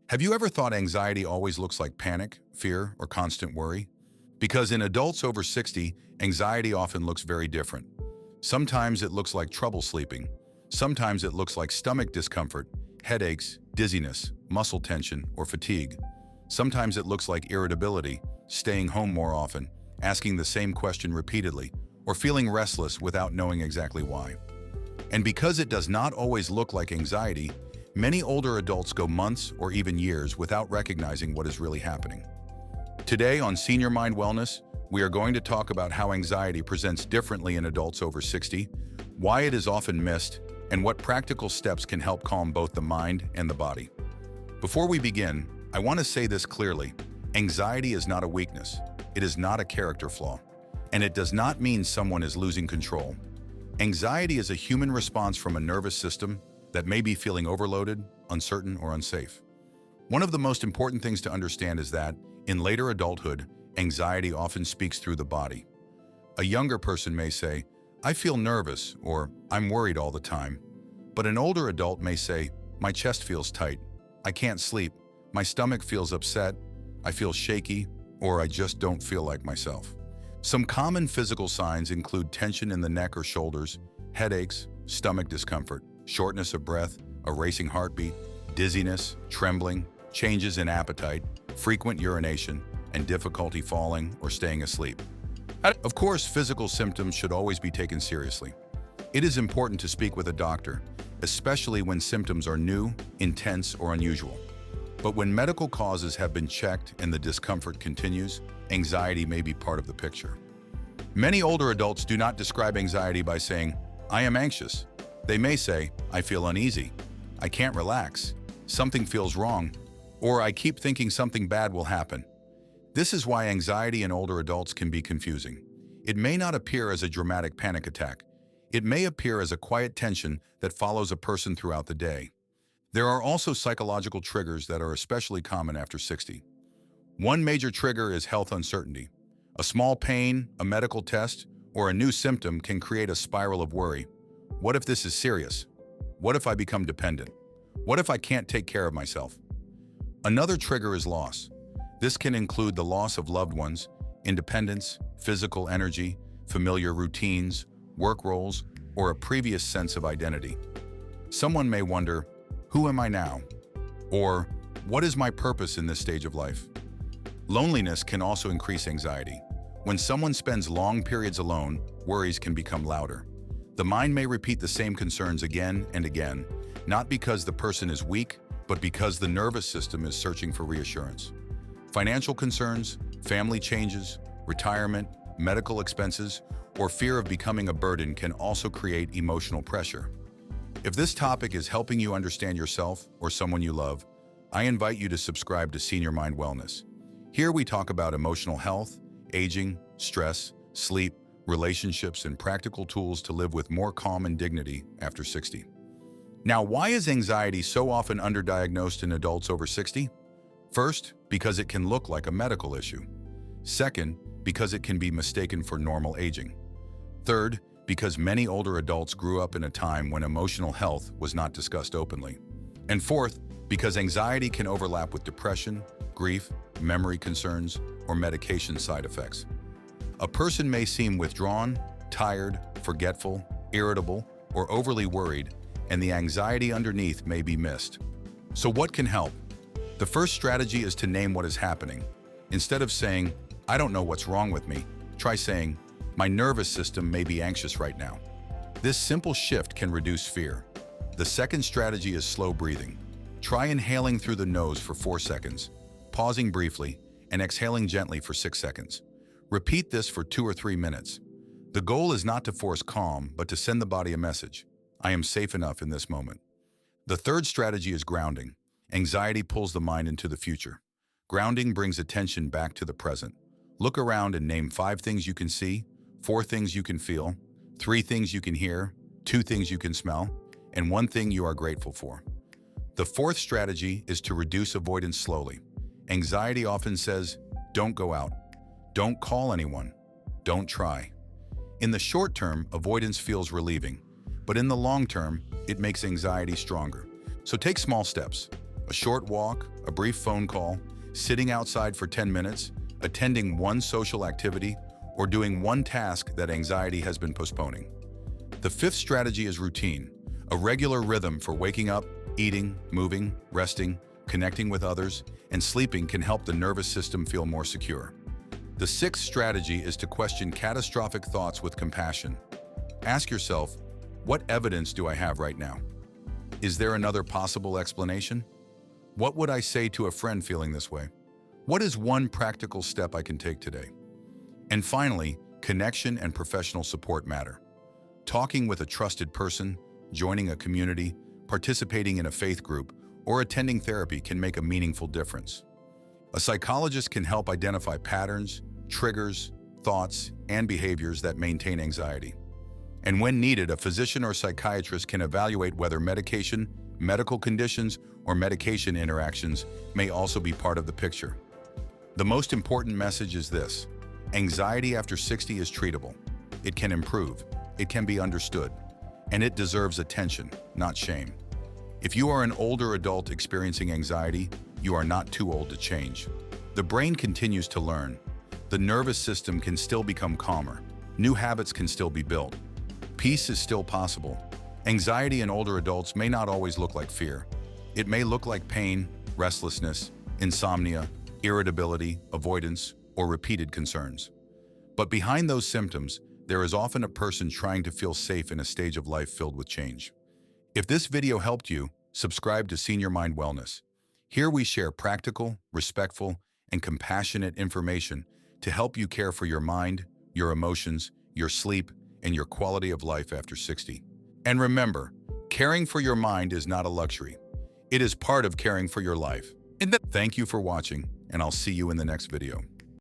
Have you ever thought anxiety always looks like panic, fear, or constant worry? Because in adults over 60, anxiety often looks very different. Sometimes it looks like trouble sleeping. Sometimes it looks like stomach discomfort, headaches, dizziness, muscle tension, or fatigue. Sometimes it looks like irritability, staying home more often, asking the same question repeatedly, or feeling restless without knowing exactly why. And because it does not always look like anxiety, many older adults go months or even years without recognizing what is really happening. Today on Senior Mind Wellness, we are going to talk about how anxiety presents differently in adults over 60, why it is often missed, and what practical steps can help calm both the mind and the body. Before we begin, I want to say this clearly. Anxiety is not a weakness. It is not a character flaw. And it does not mean someone is losing control. Anxiety is a human response from a nervous system that may be feeling overloaded, uncertain, or unsafe. One of the most important things to understand is that, in later adulthood, anxiety often speaks through the body. A younger person may say, "I feel nervous," or "I'm worried all the time." But an older adult may say, "My chest feels tight, I can't sleep, my stomach feels upset, I feel shaky, or I just don't feel like myself." Some common physical signs include tension in the neck or shoulders, headaches, stomach discomfort, shortness of breath, a racing heartbeat, dizziness, trembling, changes in appetite, frequent urination, and difficulty falling or staying asleep. Of course, physical symptoms should always be taken seriously. It is important to speak with a doctor, especially when symptoms are new, intense, or unusual. But when medical causes have been checked and the discomfort continues, anxiety may be part of the picture. Many older adults do not describe anxiety by saying, "I am anxious." They may say, "I feel uneasy," "I can't relax," "Something feels wrong," or "I keep thinking something bad will happen." This is why anxiety in older adults can be confusing. It may not appear as a dramatic panic attack. It may appear as a quiet tension that follows a person throughout the day. There are also psychological triggers that are especially common after 60. One major trigger is health uncertainty. A small pain, a medical test, or a new symptom can create a spiral of worry. What if this is serious? What if I become dependent? What if I can't take care of myself? Another trigger is loss. This can include the loss of loved ones, independence, physical energy, familiar routines, work roles, or a previous sense of identity. Someone may wonder, "Who am I now?" Or, "What is my purpose in this stage of life?" Loneliness can also increase anxiety. When someone spends long periods alone, worries can become louder. The mind may repeat the same concerns again and again, not because the person is weak, but because the nervous system is searching for reassurance. Financial concerns, family changes, retirement, medical expenses, or fear of becoming a burden can also create emotional pressure. If this topic is helping you understand yourself or someone you love, I invite you to subscribe to Senior Mind Wellness. Here we talk about emotional health, aging, stress, sleep, relationships, and practical tools to live with more calm and dignity after 60. Now, why is anxiety so often underdiagnosed in adults over 60? First, because it can look like a medical issue. Second, because it can be mistaken for normal aging. Third, because many older adults grew up in a time when emotional health was not discussed openly. And fourth, because anxiety can overlap with depression, grief, memory concerns, or medication side effects. A person may seem withdrawn, tired, forgetful, irritable, or overly worried, and the anxiety underneath may be missed. So what can help? The first strategy is to name what is happening. Instead of saying, "I don't know what's wrong with me," try saying, "My nervous system may be anxious right now." This simple shift can reduce fear. The second strategy is slow breathing. Try inhaling through the nose for 4 seconds, pausing briefly, and exhaling gently for 6 seconds. Repeat this for 2 or 3 minutes. The goal is not to force calm, but to send the body a message: "I am safe enough in this moment." The third strategy is grounding. Anxiety pulls the mind into the future. Grounding brings attention back to the present. Look around and name 5 things you can see, 4 things you can feel, 3 things you can hear, 2 things you can smell, and 1 thing you are grateful for. The fourth strategy is to reduce avoidance slowly. Anxiety often says, "Don't go out. Don't call anyone. Don't try." In the short term, avoidance feels relieving, but in the long term, it makes anxiety stronger. So take small steps. A short walk, a brief phone call, sitting outside for 10 minutes, attending one social activity, or doing one task that anxiety has been postponing. The fifth strategy is routine, a regular rhythm for waking up, eating, moving, resting, connecting with others, and sleeping can help the nervous system feel more secure. The sixth strategy is to question catastrophic thoughts with compassion. Ask yourself, what evidence do I have right now? Is there another possible explanation? What would I say to a friend feeling this way? What is one practical step I can take today? And finally, connection and professional support matter. Talking with a trusted person, joining a community, participating in a faith group, or attending therapy can make a meaningful difference. A psychologist can help identify patterns, triggers, thoughts, and behaviors that maintain anxiety. And when needed, a physician or psychiatrist can evaluate whether medication, medical conditions, or medication interactions may also be part of the picture. The most important message is this: anxiety after 60 is treatable. It can improve, it can be understood, and it deserves attention, not shame. If you are an older adult experiencing anxiety, you are not too old to change. The brain continues to learn. The nervous system can still become calmer. New habits can still be built. Peace is still possible. Anxiety in older adults may not always look like fear. It may look like pain, restlessness, insomnia, irritability, avoidance, or repeated concerns. But behind those symptoms, there is often a person trying to feel safe in a stage of life filled with change. If this video helped you, subscribe to Senior Mind Wellness. Here we share practical, respectful, and compassionate information to help you care for your mind, your emotions, your sleep, and your quality of life after 60. And remember, caring for your mind is not a luxury. It is part of caring for your life. Thank you for watching, and I'll see you in the next video.